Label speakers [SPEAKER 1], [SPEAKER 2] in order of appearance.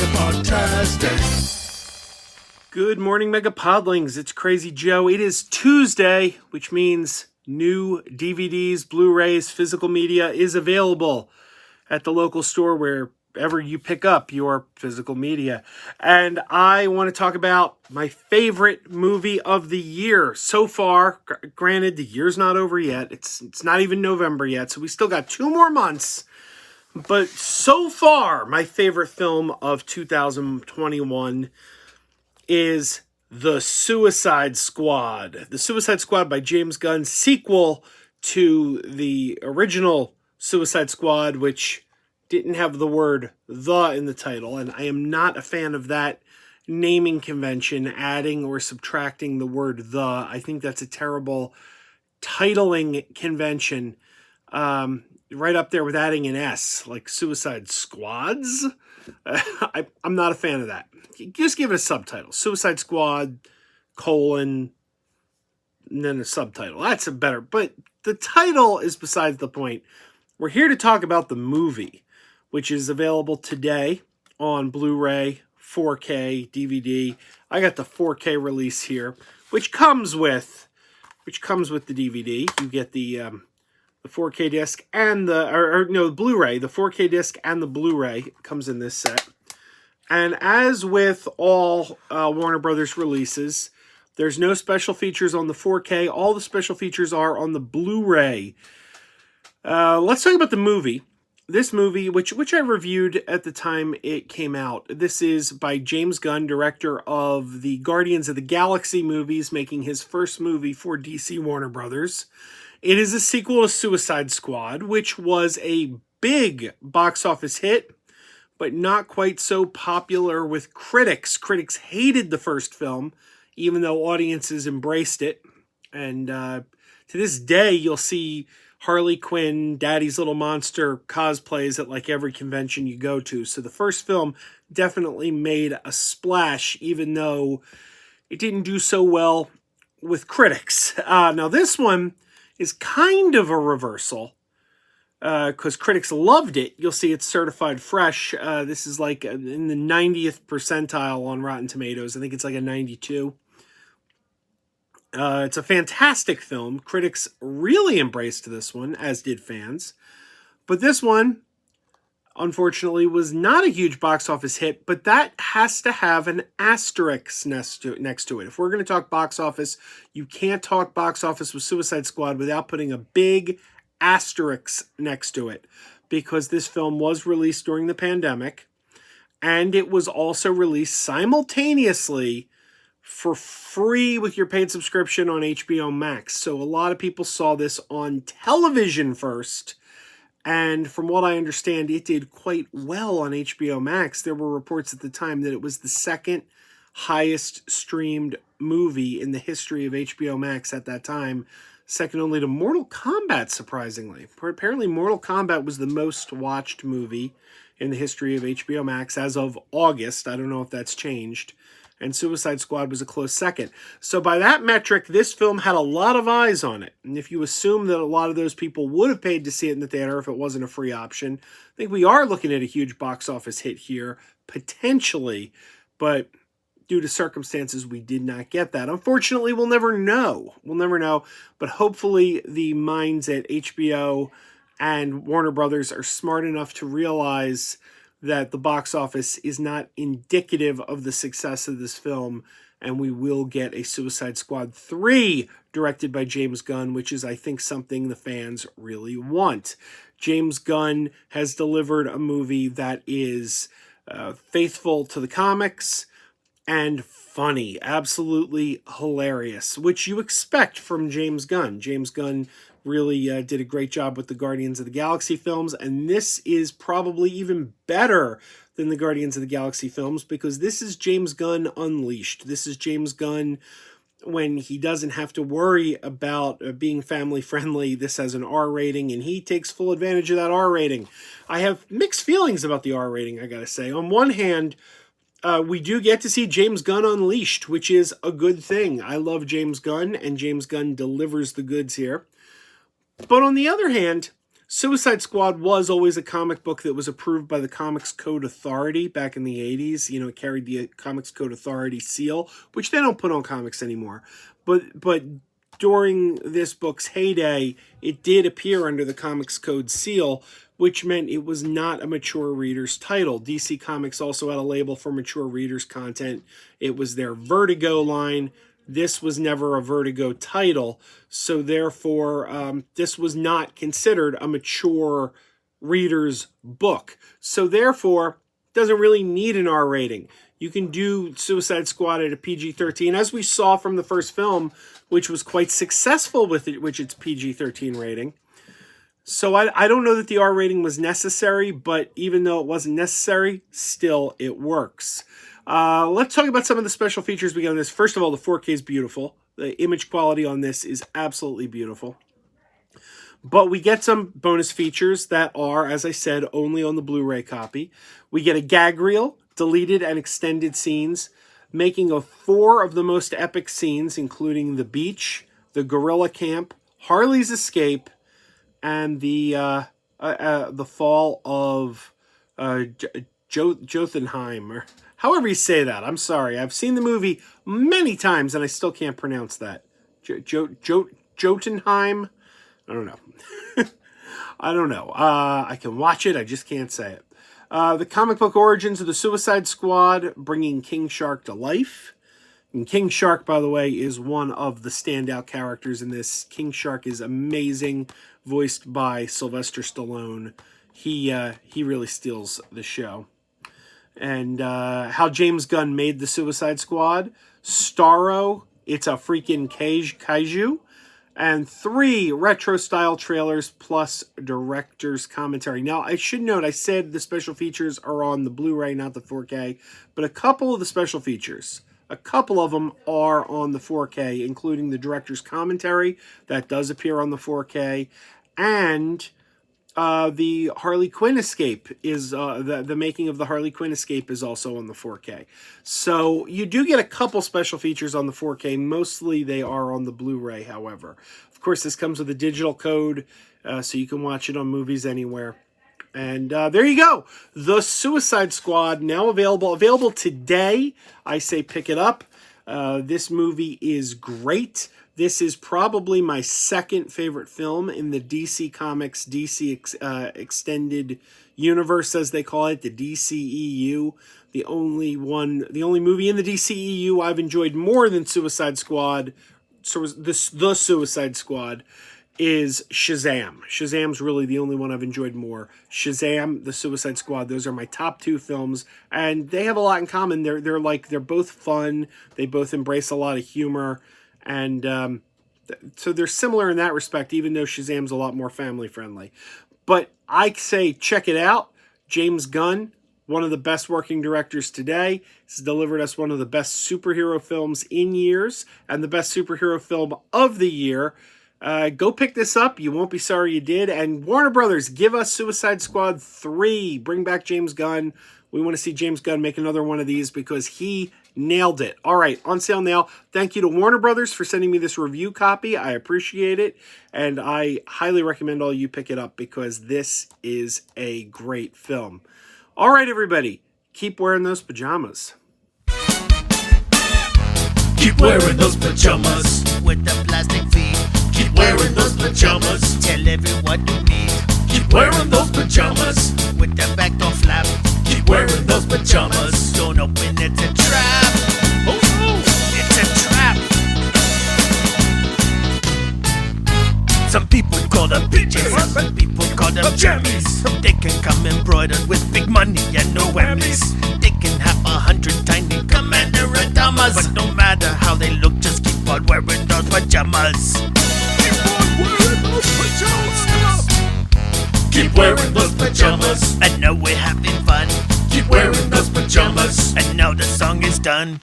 [SPEAKER 1] MegaPodTastic. Good morning, MegaPodlings. It's Crazy Joe. It is Tuesday, which means new DVDs, Blu-rays, physical media is available at the local store wherever you pick up your physical media. And I want to talk about my favorite movie of the year so far. Granted, the year's not over yet. It's not even November yet, so we still got 2 more months. But so far, my favorite film of 2021 is The Suicide Squad. The Suicide Squad by James Gunn, sequel to the original Suicide Squad, which didn't have the word "the" in the title. And I am not a fan of that naming convention, adding or subtracting the word "the." I think that's a terrible titling convention. Right up there with adding an S, like Suicide Squads. I'm not a fan of that. Just give it a subtitle. Suicide Squad, and then a subtitle. That's a better, but the title is besides the point. We're here to talk about the movie, which is available today on Blu-ray, 4K, DVD. I got the 4K release here, which comes with the DVD. You get the 4K disc and the Blu-ray. The 4K disc and the Blu-ray comes in this set. And as with all Warner Brothers releases, there's no special features on the 4K. All the special features are on the Blu-ray. Let's talk about the movie. This movie, which I reviewed at the time it came out. This is by James Gunn, director of the Guardians of the Galaxy movies, making his first movie for DC Warner Brothers. It is a sequel to Suicide Squad, which was a big box office hit, but not quite so popular with critics. Critics hated the first film, even though audiences embraced it. And to this day, you'll see Harley Quinn, Daddy's Little Monster cosplays at like every convention you go to. So the first film definitely made a splash, even though it didn't do so well with critics. Now this one is kind of a reversal because critics loved it. You'll see it's certified fresh. This is like in the 90th percentile on Rotten Tomatoes. I think it's like a 92. It's a fantastic film. Critics really embraced this one, as did fans. But this one, unfortunately, was not a huge box office hit, but that has to have an asterisk next to it. If we're going to talk box office, you can't talk box office with Suicide Squad without putting a big asterisk next to it, because this film was released during the pandemic, and it was also released simultaneously for free with your paid subscription on HBO Max. So a lot of people saw this on television first, and from what I understand, it did quite well on HBO Max. There were reports at the time that it was the second highest streamed movie in the history of HBO Max at that time, second only to Mortal Kombat, surprisingly. Apparently, Mortal Kombat was the most watched movie in the history of HBO Max as of August. I don't know if that's changed. And Suicide Squad was a close second. So by that metric, this film had a lot of eyes on it. And if you assume that a lot of those people would have paid to see it in the theater if it wasn't a free option, I think we are looking at a huge box office hit here, potentially. But due to circumstances, we did not get that. Unfortunately, we'll never know. We'll never know. But hopefully the minds at HBO and Warner Brothers are smart enough to realize that the box office is not indicative of the success of this film, and we will get a Suicide Squad 3 directed by James Gunn, which is, I think, something the fans really want. James Gunn has delivered a movie that is faithful to the comics and funny, absolutely hilarious, which you expect from James Gunn. James Gunn really did a great job with the Guardians of the Galaxy films, and this is probably even better than the Guardians of the Galaxy films because this is James Gunn unleashed. This is James Gunn when he doesn't have to worry about being family friendly. This has an R rating, and he takes full advantage of that R rating. I have mixed feelings about the R rating, I gotta say. On one hand, we do get to see James Gunn unleashed, which is a good thing. I love James Gunn, and James Gunn delivers the goods here. But on the other hand, Suicide Squad was always a comic book that was approved by the Comics Code Authority back in the 80s. You know, it carried the Comics Code Authority seal, which they don't put on comics anymore. But during this book's heyday, it did appear under the Comics Code seal, which meant it was not a mature reader's title. DC Comics also had a label for mature readers' content. It was their Vertigo line. This was never a Vertigo title, so therefore this was not considered a mature reader's book. So therefore, it doesn't really need an R rating. You can do Suicide Squad at a PG-13, as we saw from the first film, which was quite successful with its PG-13 rating. So I don't know that the R rating was necessary, but even though it wasn't necessary, still it works. Let's talk about some of the special features we got on this. First of all, the 4K is beautiful. The image quality on this is absolutely beautiful. But we get some bonus features that are, as I said, only on the Blu-ray copy. We get a gag reel, deleted and extended scenes, making of 4 of the most epic scenes, including the beach, the gorilla camp, Harley's escape, and the fall of Jotunheim, or however you say that. I'm sorry. I've seen the movie many times, and I still can't pronounce that. Jotunheim? I don't know. I don't know. I can watch it. I just can't say it. The comic book origins of the Suicide Squad, bringing King Shark to life. And King Shark, by the way, is one of the standout characters in this. King Shark is amazing, voiced by Sylvester Stallone. He really steals the show. And how James Gunn made the Suicide Squad. Starro, it's a freaking kaiju. And 3 retro-style trailers plus director's commentary. Now, I should note, I said the special features are on the Blu-ray, not the 4K. But a couple of the special features, a couple of them are on the 4K, including the director's commentary. That does appear on the 4K. And the Harley Quinn escape is the making of the Harley Quinn escape is also on the 4K. So you do get a couple special features on the 4K. Mostly they are on the Blu-ray, however. Of course, this comes with a digital code, so you can watch it on Movies Anywhere. And there you go. The Suicide Squad, now available today. I say pick it up. This movie is great. This is probably my second favorite film in the DC Comics, Extended Universe, as they call it, the DCEU. The only movie in the DCEU I've enjoyed more than Suicide Squad, the Suicide Squad, is Shazam. Shazam's really the only one I've enjoyed more. Shazam, the Suicide Squad, those are my top 2 films, and they have a lot in common. They're both fun. They both embrace a lot of humor. And so they're similar in that respect, even though Shazam's a lot more family-friendly. But I say check it out. James Gunn, one of the best working directors today, has delivered us one of the best superhero films in years and the best superhero film of the year. Go pick this up. You won't be sorry you did. And Warner Brothers, give us Suicide Squad 3. Bring back James Gunn. We want to see James Gunn make another one of these because he nailed it. All right, on sale now. Thank you to Warner Brothers for sending me this review copy. I appreciate it, and I highly recommend all you pick it up because this is a great film. All right, everybody, keep wearing those pajamas.
[SPEAKER 2] Keep wearing those pajamas with the plastic feet. Keep wearing those pajamas. Tell everyone you meet. Keep wearing those pajamas with the back door flap. Keep wearing those pajamas. Don't open, it's a trap. Oh no, it's a trap. Some people call them PJs, some people call them jammies. They can come embroidered with big money and no whammies. They can have 100 tiny commander Adamas, but no matter how they look, just keep on wearing those pajamas. Keep on wearing those pajamas. Keep wearing those pajamas. I know we're having fun. Keep wearing those pajamas. And now the song is done.